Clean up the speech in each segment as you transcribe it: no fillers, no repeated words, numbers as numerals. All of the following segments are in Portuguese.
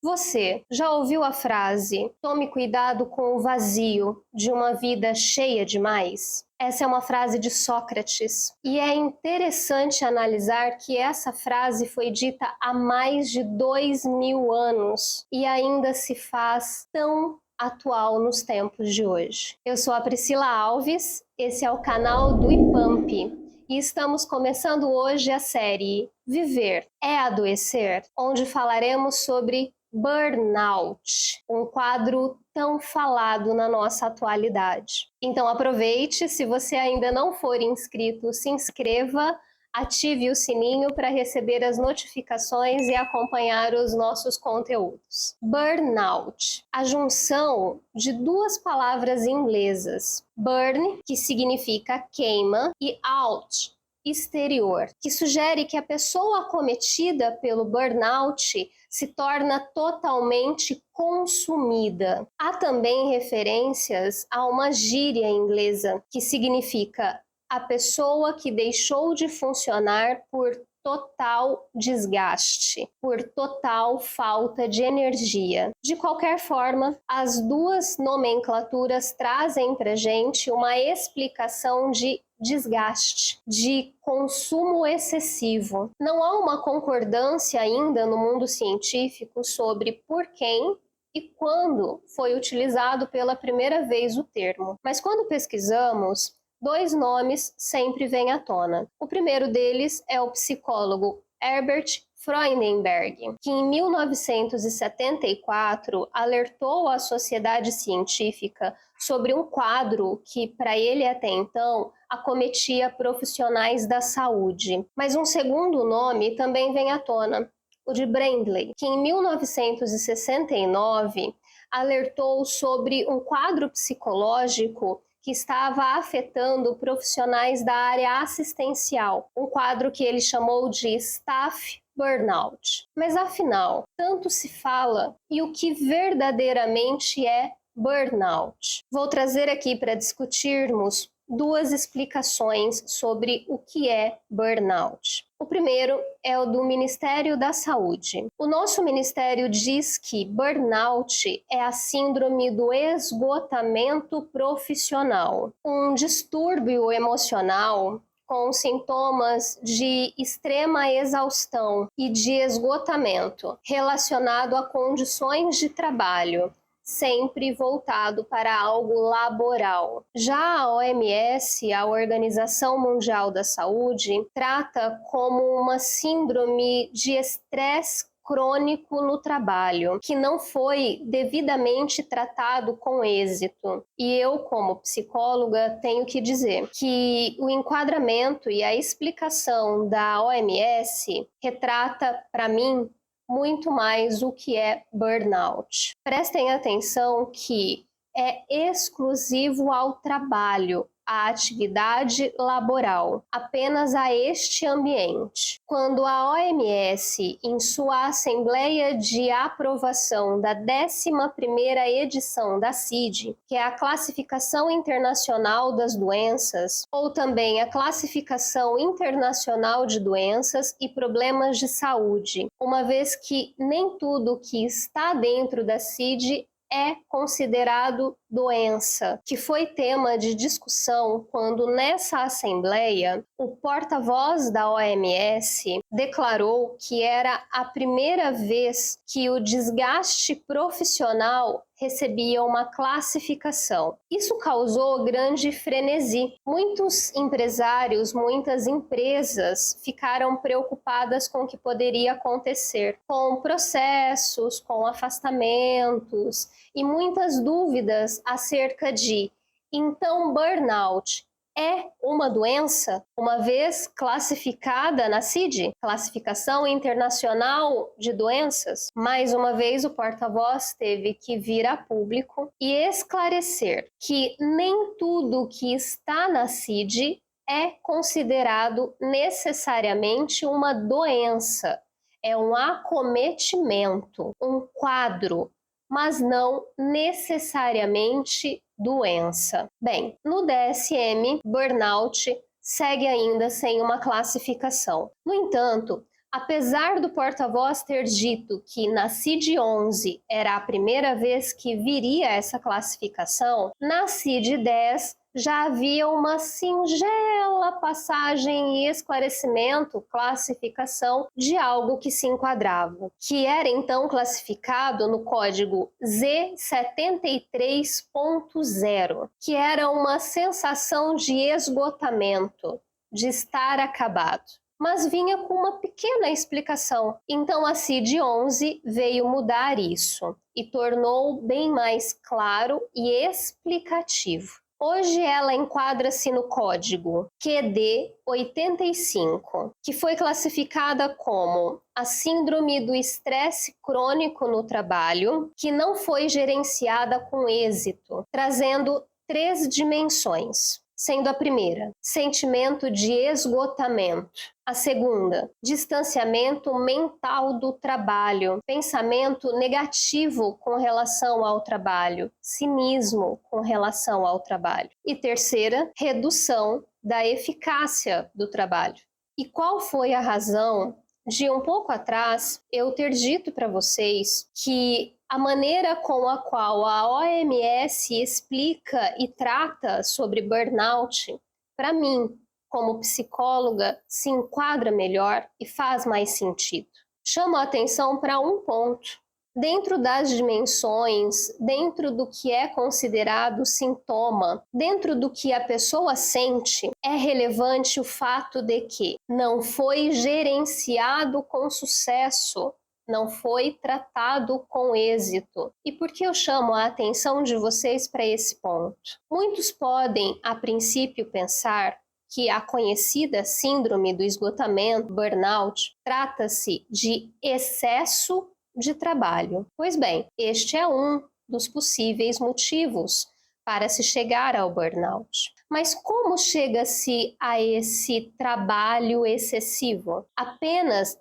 Você já ouviu a frase "tome cuidado com o vazio de uma vida cheia demais"? Essa é uma frase de Sócrates e é interessante analisar que essa frase foi dita há mais de 2000 anos e ainda se faz tão atual nos tempos de hoje. Eu sou a Priscila Alves, esse é o canal do IPAMP. E estamos começando hoje a série Viver é Adoecer, onde falaremos sobre burnout, um quadro tão falado na nossa atualidade. Então aproveite, se você ainda não for inscrito, se inscreva, ative o sininho para receber as notificações e acompanhar os nossos conteúdos. Burnout, a junção de duas palavras inglesas, burn, que significa queima, e out, exterior, que sugere que a pessoa acometida pelo burnout se torna totalmente consumida. Há também referências a uma gíria inglesa que significa a pessoa que deixou de funcionar por total desgaste, por total falta de energia. De qualquer forma, as duas nomenclaturas trazem para gente uma explicação de desgaste, de consumo excessivo. Não há uma concordância ainda no mundo científico sobre por quem e quando foi utilizado pela primeira vez o termo. Mas quando pesquisamos, dois nomes sempre vêm à tona. O primeiro deles é o psicólogo Herbert Freudenberg, que em 1974 alertou a sociedade científica sobre um quadro que, para ele até então, acometia profissionais da saúde. Mas um segundo nome também vem à tona, o de Brindley, que em 1969 alertou sobre um quadro psicológico que estava afetando profissionais da área assistencial, um quadro que ele chamou de staff burnout. Mas afinal, tanto se fala e o que verdadeiramente é burnout? Vou trazer aqui para discutirmos duas explicações sobre o que é burnout. O primeiro é o do Ministério da Saúde. O nosso ministério diz que burnout é a síndrome do esgotamento profissional, um distúrbio emocional com sintomas de extrema exaustão e de esgotamento relacionado a condições de trabalho, sempre voltado para algo laboral. Já a OMS, a Organização Mundial da Saúde, trata como uma síndrome de estresse crônico no trabalho, que não foi devidamente tratado com êxito. E eu, como psicóloga, tenho que dizer que o enquadramento e a explicação da OMS retrata, para mim, muito mais o que é burnout. Prestem atenção que é exclusivo ao trabalho, à atividade laboral, apenas a este ambiente. Quando a OMS, em sua Assembleia de Aprovação da 11ª edição da CID, que é a Classificação Internacional das Doenças, ou também a Classificação Internacional de Doenças e Problemas de Saúde, uma vez que nem tudo que está dentro da CID é considerado doença, que foi tema de discussão quando nessa assembleia o porta-voz da OMS declarou que era a primeira vez que o desgaste profissional recebia uma classificação. Isso causou grande frenesi. Muitos empresários, muitas empresas ficaram preocupadas com o que poderia acontecer, com processos, com afastamentos e muitas dúvidas acerca de, então, burnout é uma doença, uma vez classificada na CID, Classificação Internacional de Doenças? Mais uma vez, o porta-voz teve que vir a público e esclarecer que nem tudo que está na CID é considerado necessariamente uma doença. É um acometimento, um quadro, mas não necessariamente doença. Bem, no DSM, burnout segue ainda sem uma classificação. No entanto, Apesar do porta-voz ter dito que na CID-11 era a primeira vez que viria essa classificação, na CID-10 já havia uma singela passagem e esclarecimento, classificação de algo que se enquadrava, que era então classificado no código Z73.0, que era uma sensação de esgotamento, de estar acabado. Mas vinha com uma pequena explicação. Então a CID-11 veio mudar isso e tornou bem mais claro e explicativo. Hoje ela enquadra-se no código QD 85, que foi classificada como a síndrome do estresse crônico no trabalho, que não foi gerenciada com êxito, trazendo 3 dimensões. Sendo a primeira, sentimento de esgotamento. A segunda, distanciamento mental do trabalho, pensamento negativo com relação ao trabalho, cinismo com relação ao trabalho. E terceira, redução da eficácia do trabalho. E qual foi a razão de um pouco atrás eu ter dito para vocês que a maneira com a qual a OMS explica e trata sobre burnout, para mim, como psicóloga, se enquadra melhor e faz mais sentido. Chamo a atenção para um ponto. Dentro das dimensões, dentro do que é considerado sintoma, dentro do que a pessoa sente, é relevante o fato de que não foi gerenciado com sucesso, não foi tratado com êxito. E por que eu chamo a atenção de vocês para esse ponto? Muitos podem, a princípio, pensar que a conhecida síndrome do esgotamento, burnout, trata-se de excesso de trabalho. Pois bem, este é um dos possíveis motivos para se chegar ao burnout. Mas como chega-se a esse trabalho excessivo?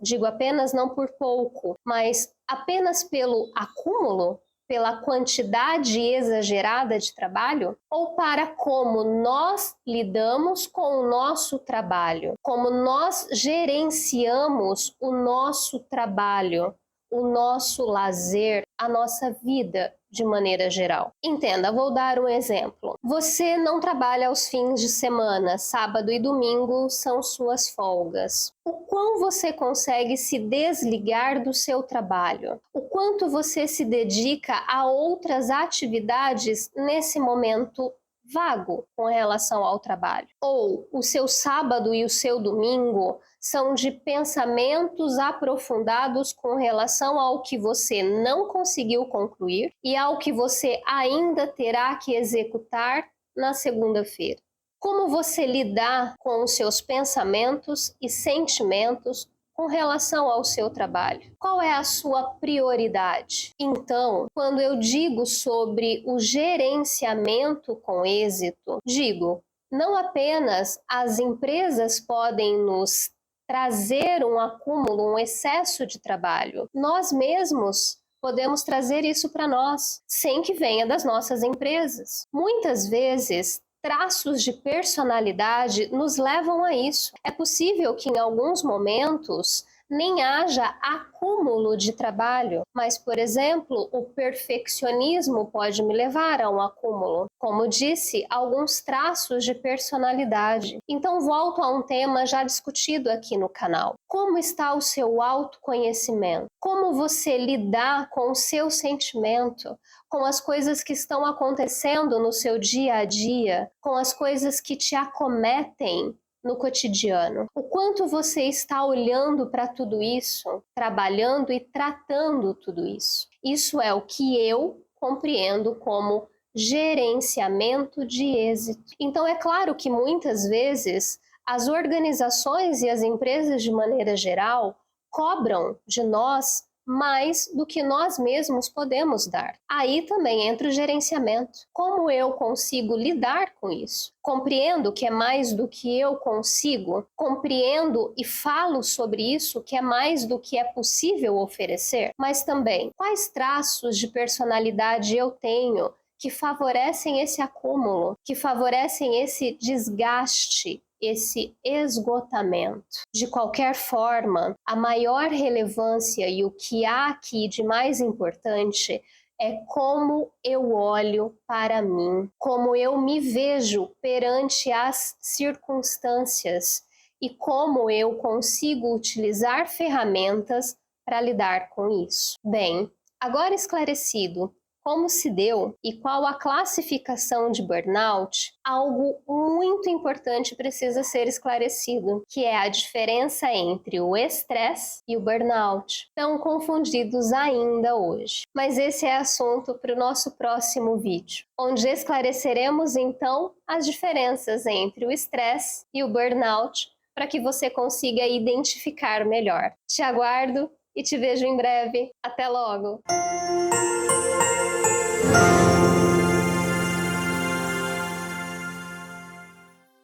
Digo apenas não por pouco, mas apenas pelo acúmulo? Pela quantidade exagerada de trabalho? Ou para como nós lidamos com o nosso trabalho? Como nós gerenciamos o nosso trabalho, o nosso lazer, a nossa vida de maneira geral. Entenda, vou dar um exemplo. Você não trabalha aos fins de semana, sábado e domingo são suas folgas. O quão você consegue se desligar do seu trabalho? O quanto você se dedica a outras atividades nesse momento vago com relação ao trabalho? Ou o seu sábado e o seu domingo são de pensamentos aprofundados com relação ao que você não conseguiu concluir e ao que você ainda terá que executar na segunda-feira? Como você lidar com os seus pensamentos e sentimentos com relação ao seu trabalho? Qual é a sua prioridade? Então, quando eu digo sobre o gerenciamento com êxito, digo, não apenas as empresas podem nos trazer um acúmulo, um excesso de trabalho, nós mesmos podemos trazer isso para nós, sem que venha das nossas empresas. Muitas vezes, traços de personalidade nos levam a isso. É possível que em alguns momentos nem haja acúmulo de trabalho, mas, por exemplo, o perfeccionismo pode me levar a um acúmulo. Como disse, alguns traços de personalidade. Então, volto a um tema já discutido aqui no canal. Como está o seu autoconhecimento? Como você lidar com o seu sentimento? Com as coisas que estão acontecendo no seu dia a dia? Com as coisas que te acometem no cotidiano? O quanto você está olhando para tudo isso, trabalhando e tratando tudo isso? Isso é o que eu compreendo como gerenciamento de êxito. Então é claro que muitas vezes as organizações e as empresas de maneira geral cobram de nós mais do que nós mesmos podemos dar. Aí também entra o gerenciamento. Como eu consigo lidar com isso? Compreendo que é mais do que eu consigo? Compreendo e falo sobre isso, que é mais do que é possível oferecer? Mas também, quais traços de personalidade eu tenho que favorecem esse acúmulo, que favorecem esse desgaste esse esgotamento. De qualquer forma, a maior relevância e o que há aqui de mais importante é como eu olho para mim, como eu me vejo perante as circunstâncias e como eu consigo utilizar ferramentas para lidar com isso. Bem, agora esclarecido como se deu e qual a classificação de burnout, algo muito importante precisa ser esclarecido, que é a diferença entre o estresse e o burnout, tão confundidos ainda hoje. Mas esse é assunto para o nosso próximo vídeo, onde esclareceremos então as diferenças entre o estresse e o burnout, para que você consiga identificar melhor. Te aguardo e te vejo em breve. Até logo!